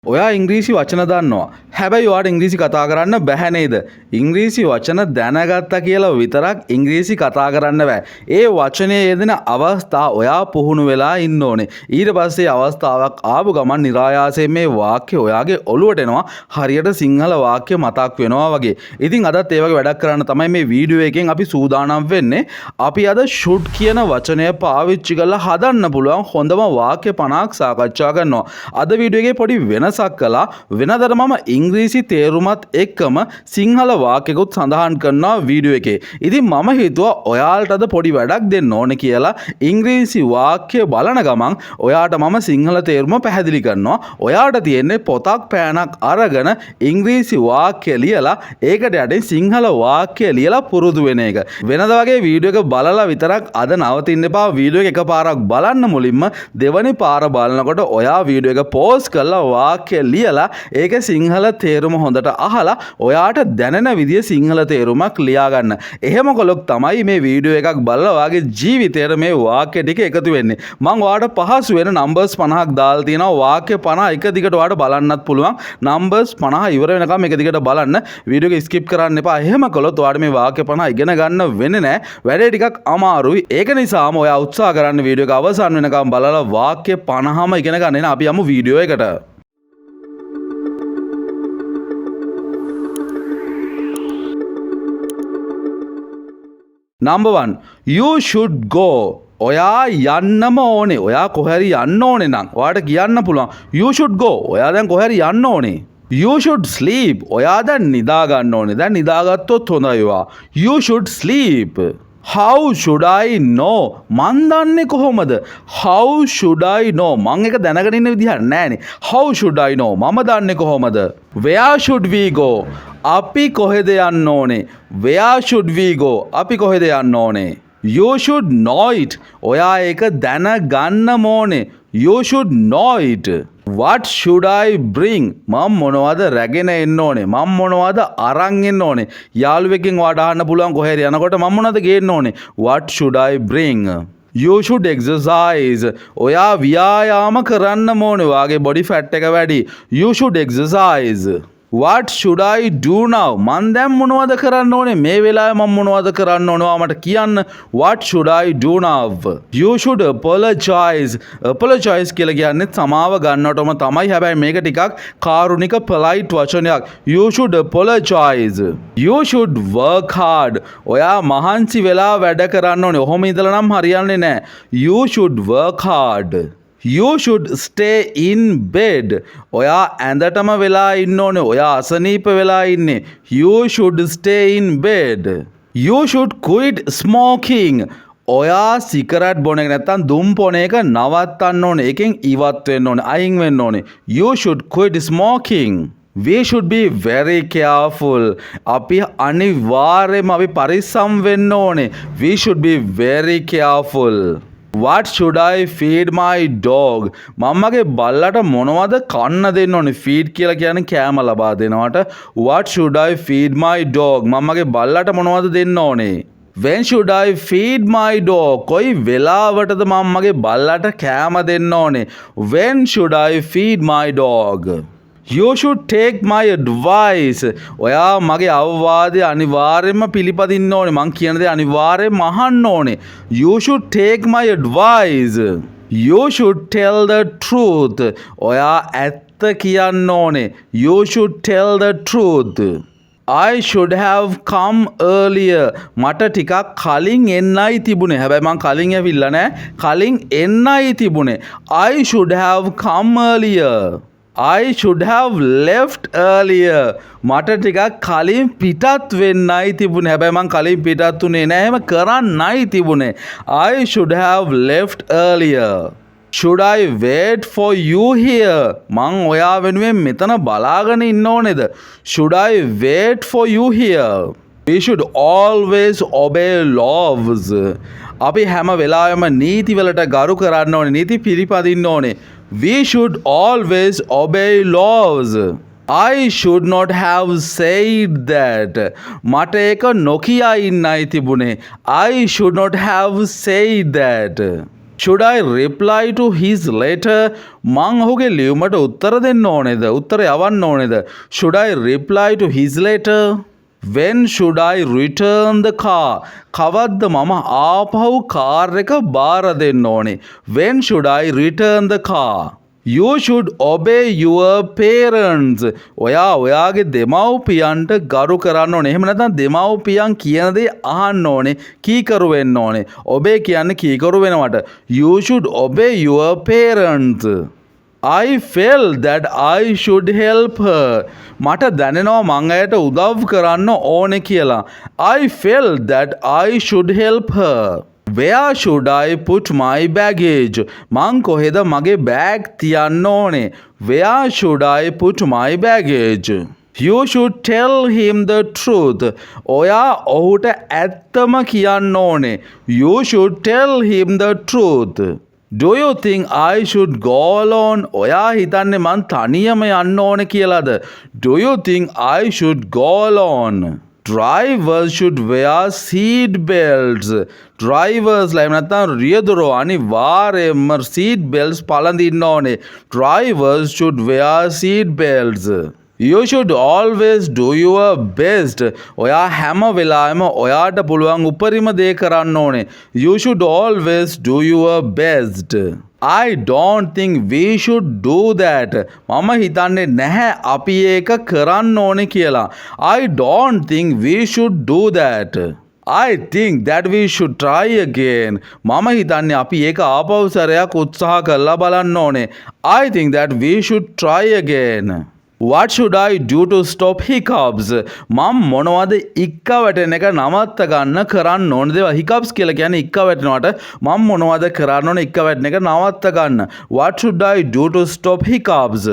ඔයා ඉංග්‍රීසි වචන දන්නවා. හැබැයි ඔයාට ඉංග්‍රීසි කතා කරන්න බැහැ නේද? ඉංග්‍රීසි වචන දැනගත්තා කියලා විතරක් ඉංග්‍රීසි කතා කරන්න බෑ. ඒ වචනේ යෙදෙන අවස්ථා ඔයා පුහුණු වෙලා ඉන්න ඕනේ. ඊට පස්සේ අවස්ථාවක් ආපු ගමන් નિરાයාසයෙන් මේ වාක්‍ය ඔයාගේ ඔළුවට එනවා. හරියට සිංහල වාක්‍ය මතක් වෙනවා වගේ. ඉතින් අදත් ඒ වගේ වැඩක් කරන්න තමයි මේ වීඩියෝ එකෙන් අපි සූදානම් වෙන්නේ. අපි අද should කියන වචනය පාවිච්චි කරලා හදන්න පුළුවන් හොඳම වාක්‍ය 50ක් සාකච්ඡා කරනවා. අද වීඩියෝ එකේ පොඩි වෙනසක් කළා. වෙනදට මම ඉංග්‍රීසි තේරුමත් එක්කම සිංහල වාක්‍යකුත් සඳහන් කරනවා වීඩියෝ එකේ. ඉතින් මම හිතුවා ඔයාලට අද පොඩි වැඩක් දෙන්න ඕනේ කියලා ඉංග්‍රීසි වාක්‍ය බලන ගමන් ඔයාට මම සිංහල තේරුම පැහැදිලි කරනවා. ඔයාට තියෙන්නේ පොතක් පෑනක් අරගෙන ඉංග්‍රීසි වාක්‍ය ලියලා ඒකට යටින් සිංහල වාක්‍ය ලියලා පුරුදු වෙන එක. වෙනද වගේ වීඩියෝ එක බලලා විතරක් අද නවතින්න එපා. වීඩියෝ එක එකපාරක් බලන්න මුලින්ම දෙවනි පාර බලනකොට ඔයා වීඩියෝ එක පෝස් කරලා වාක්‍ය ලියලා ඒක සිංහල තේරුම හොඳට අහලා ඔයාට දැනෙන විදිය සිංහල තේරුමක් ලියා ගන්න. එහෙම කළොත් තමයි මේ වීඩියෝ එකක් බලලා ඔයාගේ ජීවිතේට මේ වාක්‍ය ටික එකතු වෙන්නේ. මම ඔයාට පහසු වෙන නම්බර්ස් 50ක් දාලා තියෙනවා. වාක්‍ය 50 එක දිගට ඔයාට බලන්නත් පුළුවන්. නම්බර්ස් 50 ඉවර වෙනකම් එක දිගට බලන්න. වීඩියෝ එක ස්කිප් කරන්න එපා. එහෙම කළොත් ඔයාට මේ වාක්‍ය 50 ඉගෙන ගන්න වෙන්නේ නැහැ. වැඩේ ටිකක් අමාරුයි. ඒක නිසාම ඔයා උත්සාහ කරන්න වීඩියෝ එක අවසන් වෙනකම් බලලා වාක්‍ය 50ම ඉගෙන ගන්න. එන අපි යමු වීඩියෝ එකට. Number 1. You should go. ඔයා යන්නම ඕනේ. ඔයා කොහරි යන්න ඕනේ නම් ඔයාට කියන්න පුළුවන්. You should go. ඔයා දැන් කොහරි යන්න ඕනේ. You should sleep. ඔයා දැන් නිදා ගන්න ඕනේ. දැන් නිදාගත්තොත් හොඳයි ඔයා. You should sleep. How should I know? මන් දන්නේ කොහොමද? How should I know? මං එක දැනගෙන ඉන්න විදිහක් නැහැනේ. How should I know? මම දන්නේ කොහොමද? Where should we go? අපි කොහෙද යන්න ඕනේ? Where should we go? අපි කොහෙද යන්න ඕනේ? You should know it. ඔයා ඒක දැනගන්න ඕනේ. You should know it. What should I bring? මම මොනවද රැගෙන එන්න ඕනේ? මම මොනවද අරන් එන්න ඕනේ? යාළුවෙක්ගෙන් ඔයාට අහන්න පුළුවන් කොහෙද යනකොට මම මොනවද ගේන්න ඕනේ? What should I bring? You should exercise. ඔයා ව්‍යායාම කරන්න ඕනේ. ඔයාගේ body fat එක වැඩි. You should exercise. What should I do now? මන් දැන් මොනවද කරන්න ඕනේ? මේ වෙලාවේ මම මොනවද කරන්න ඕනවා මට කියන්න. What should I do now? You should apologize. Apologize කියලා කියන්නේ සමාව ගන්නවටම තමයි. හැබැයි මේක ටිකක් කාරුණික polite වචනයක්. You should apologize. You should work hard. ඔයා මහන්සි වෙලා වැඩ කරන්න ඕනේ. ඔහොම ඉඳලා නම් හරියන්නේ නැහැ. You should work hard. You should stay in bed. ඔයා ඇඳටම වෙලා ඉන්න ඕනේ. ඔයා අසනීප වෙලා ඉන්නේ. You should stay in bed. You should quit smoking. ඔයා සිගරට් බොන එක නැත්තම් දුම් බොන එක නවත්තන්න ඕනේ. එකෙන් ඉවත් වෙන්න ඕනේ. අයින් වෙන්න ඕනේ. You should quit smoking. We should be very careful. අපි අනිවාර්යයෙන්ම අපි පරිස්සම් වෙන්න ඕනේ. We should be very careful. What should I feed my dog? මම්මගේ බල්ලට මොනවද කන්න දෙන්න ඕනේ? feed කියලා කියන්නේ කෑම ලබා දෙනවට. What should I feed my dog? මම්මගේ බල්ලට මොනවද දෙන්න ඕනේ? When should I feed my dog? කොයි වෙලාවටද මම්මගේ බල්ලට කෑම දෙන්න ඕනේ? When should I feed my dog? You should take my advice. ඔයා මගේ අවවාදය අනිවාර්යයෙන්ම පිළිපදින්න ඕනේ. මං කියන දේ අනිවාර්යයෙන්ම අහන්න ඕනේ. You should take my advice. You should tell the truth. ඔයා ඇත්ත කියන්න ඕනේ. You should tell the truth. I should have come earlier. මට ටිකක් කලින් එන්නයි තිබුණේ. හැබැයි මං කලින් ඇවිල්ලා නැහැ. කලින් එන්නයි තිබුණේ. I should have come earlier. I should have left earlier. මට ටිකක් කලින් පිටත් වෙන්නයි තිබුණේ. හැබැයි මං කලින් පිටත් උනේ නැහැ. එහෙම කරන්නයි තිබුණේ. I should have left earlier. Should I wait for you here? මං ඔයා වෙනුවෙන් මෙතන බලාගෙන ඉන්න ඕනේද? Should I wait for you here? We should always obey laws. අපි හැම වෙලාවෙම නීති වලට ගරු කරන්න ඕනේ. නීති පිළිපදින්න ඕනේ. We should always obey laws. I should not have said that. මට ඒක නොකිය ඉන්නයි තිබුණේ. I should not have said that. should I reply to his letter? මං ඔහුගේ ලියුමට උත්තර දෙන්න ඕනේද? උත්තර යවන්න ඕනේද? Should I reply to his letter? When should I return the car? කවද්ද මම ආපහු කාර් එක බාර දෙන්න ඕනේ? When should I return the car? You should obey your parents. ඔයා ඔයාගේ දෙමව්පියන්ට ගරු කරන්න ඕනේ. එහෙම නැත්නම් දෙමව්පියන් කියන දේ අහන්න ඕනේ. කීකරු වෙන්න ඕනේ. obey කියන්නේ කීකරු වෙනවට. You should obey your parents. I felt that I should help her. මට දැනෙනවා මං ඇයට උදව් කරන්න ඕනේ කියලා. I felt that I should help her. Where should I put my baggage? මං කොහෙද මගේ බෑග් තියන්න ඕනේ? Where should I put my baggage? You should tell him the truth. ඔයා ඔහුට ඇත්තම කියන්න ඕනේ. You should tell him the truth. Do you think I should go alone? ඔයා හිතන්නේ මං තනියම යන්න ඕනේ කියලාද? Do you think I should go alone? Drivers should wear seat belts. Drivers like නැත්නම් රියදුරෝ අනිවාර්යයෙන්ම seat belts පළඳින්න ඕනේ. Drivers should wear seat belts. You should always do your best. ඔයා හැම වෙලාවෙම ඔයාට පුළුවන් උපරිම දේ කරන්න ඕනේ. You should always do your best. I don't think we should do that. මම හිතන්නේ නැහැ අපි ඒක කරන්න ඕනේ කියලා. I don't think we should do that. I think that we should try again. මම හිතන්නේ අපි ඒක ආපහු සැරයක් උත්සාහ කරලා බලන්න ඕනේ. I think that we should try again. What should I do to stop hiccups? මම මොනවද ඉක්ක වැටෙන එක නවත්ත ගන්න කරන්න ඕන දේවල්. hiccups කියලා කියන්නේ ඉක්ක වැටෙනවට මම මොනවද කරන්න ඕන ඉක්ක වැටෙන එක නවත්ත ගන්න. What should I do to stop hiccups?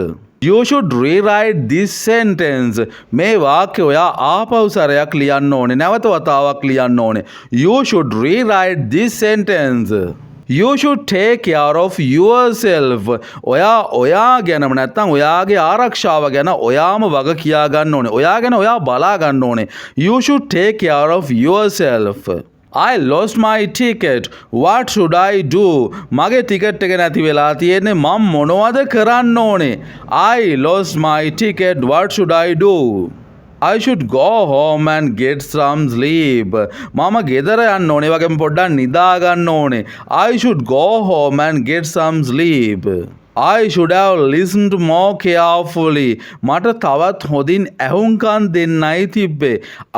You should rewrite this sentence. මේ වාක්‍යය ඔයා ආපහු සැරයක් ලියන්න ඕනේ. නැවත වතාවක් ලියන්න ඕනේ. You should rewrite this sentence. You should take care of yourself. ඔයා ගැනම නැත්නම් ඔයාගේ ආරක්ෂාව ගැන ඔයාම වග කියා ගන්න ඕනේ. ඔයා ගැන ඔයා බලා ගන්න ඕනේ. You should take care of yourself. I lost my ticket. What should I do? මගේ ටිකට් එක නැති වෙලා තියෙන්නේ. මම මොනවද කරන්න ඕනේ? I lost my ticket. What should I do? I should go home and get some sleep. මම ගෙදර යන්න ඕනේ වගේම පොඩ්ඩක් නිදා ගන්න ඕනේ. I should go home and get some sleep. I should have listened more carefully. මට තවත් හොඳින් ඇහුම්කන් දෙන්නයි තිබ්බේ.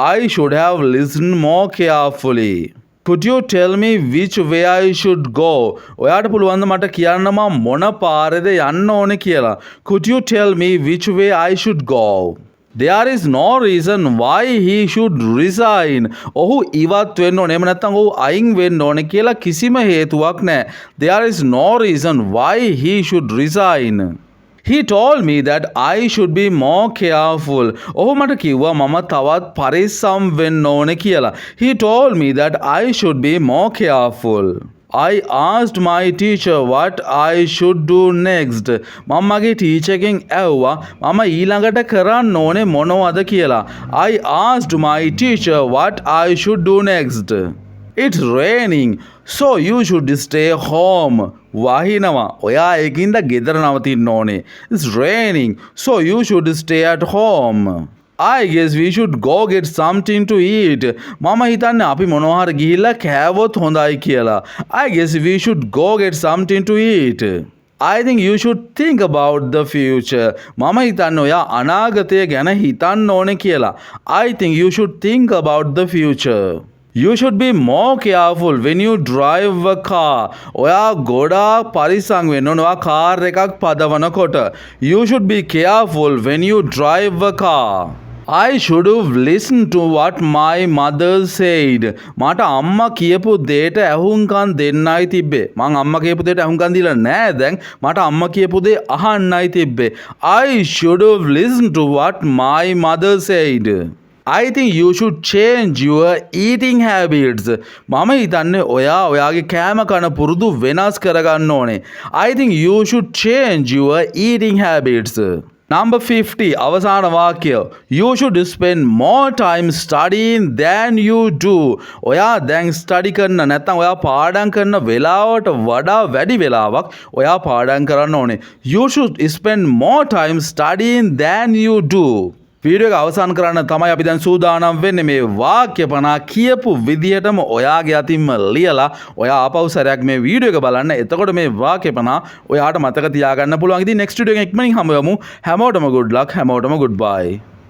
I should have listened more carefully. Could you tell me which way I should go? ඔයාට පුළුවන්ද මට කියන්න මම මොන පාරේද යන්න ඕනේ කියලා? Could you tell me which way I should go? There is no reason why he should resign. ඔහු ඉවත් වෙන්න ඕනේ. එහෙම නැත්නම් ඔහු අයින් වෙන්න ඕනේ කියලා කිසිම හේතුවක් නැහැ. There is no reason why he should resign. He told me that I should be more careful. ඔහු මට කිව්වා මම තවත් පරිස්සම් වෙන්න ඕනේ කියලා. He told me that I should be more careful. I asked my teacher what I should do next. මම මගේ ටීචර් එකෙන් ඇහුවා මම ඊළඟට කරන්න ඕනේ මොනවද කියලා. I asked my teacher what I should do next. It's raining, so you should stay home. වහිනවා. ඔයා ඒකින්ද ගෙදර නවතින්න ඕනේ. It's raining, so you should stay at home. I guess we should go get something to eat. මම හිතන්නේ අපි මොනවා හරි ගිහිල්ලා කෑවොත් හොඳයි කියලා. I guess we should go get something to eat. I think you should think about the future. මම හිතන්නේ ඔයා අනාගතය ගැන හිතන්න ඕනේ කියලා. I think you should think about the future. You should be more careful when you drive a car. ඔයා ගොඩාක් පරිස්සම් වෙන්න ඕනේ ඔයා කාර් එකක් පදවනකොට. You should be careful when you drive a car. I should have listened to what my mother said. මට අම්මා කියපු දේට ඇහුම්කන් දෙන්නයි තිබ්බේ. මං අම්මා කියපු දේට ඇහුම්කන් දීලා නැහැ දැන්. මට අම්මා කියපු දේ අහන්නයි තිබ්බේ. I should have listened to what my mother said. I think you should change your eating habits. මම හිතන්නේ ඔයාගේ කෑම කන පුරුදු වෙනස් කරගන්න ඕනේ. I think you should change your eating habits. Number 50 අවසාන වාක්‍ය. You should spend more time studying than you do. ඔයා දැන් ස්ටඩි කරන නැත්නම් ඔයා පාඩම් කරන වෙලාවට වඩා වැඩි වෙලාවක් ඔයා පාඩම් කරන්න ඕනේ. You should spend more time studying than you do. Video එක අවසන් කරන්න තමයි අපි දැන් සූදානම් වෙන්නේ. මේ වාක්‍ය 50 කියපු විදිහටම ඔයාගේ අතින්ම ලියලා ඔයා ආපහු සැරයක් මේ වීඩියෝ එක බලන්න. එතකොට මේ වාක්‍ය 50 ඔයාට මතක තියාගන්න පුළුවන්. ඉතින් next video එකෙන් ඉක්මනින් හමු යමු. හැමෝටම good luck. හැමෝටම goodbye.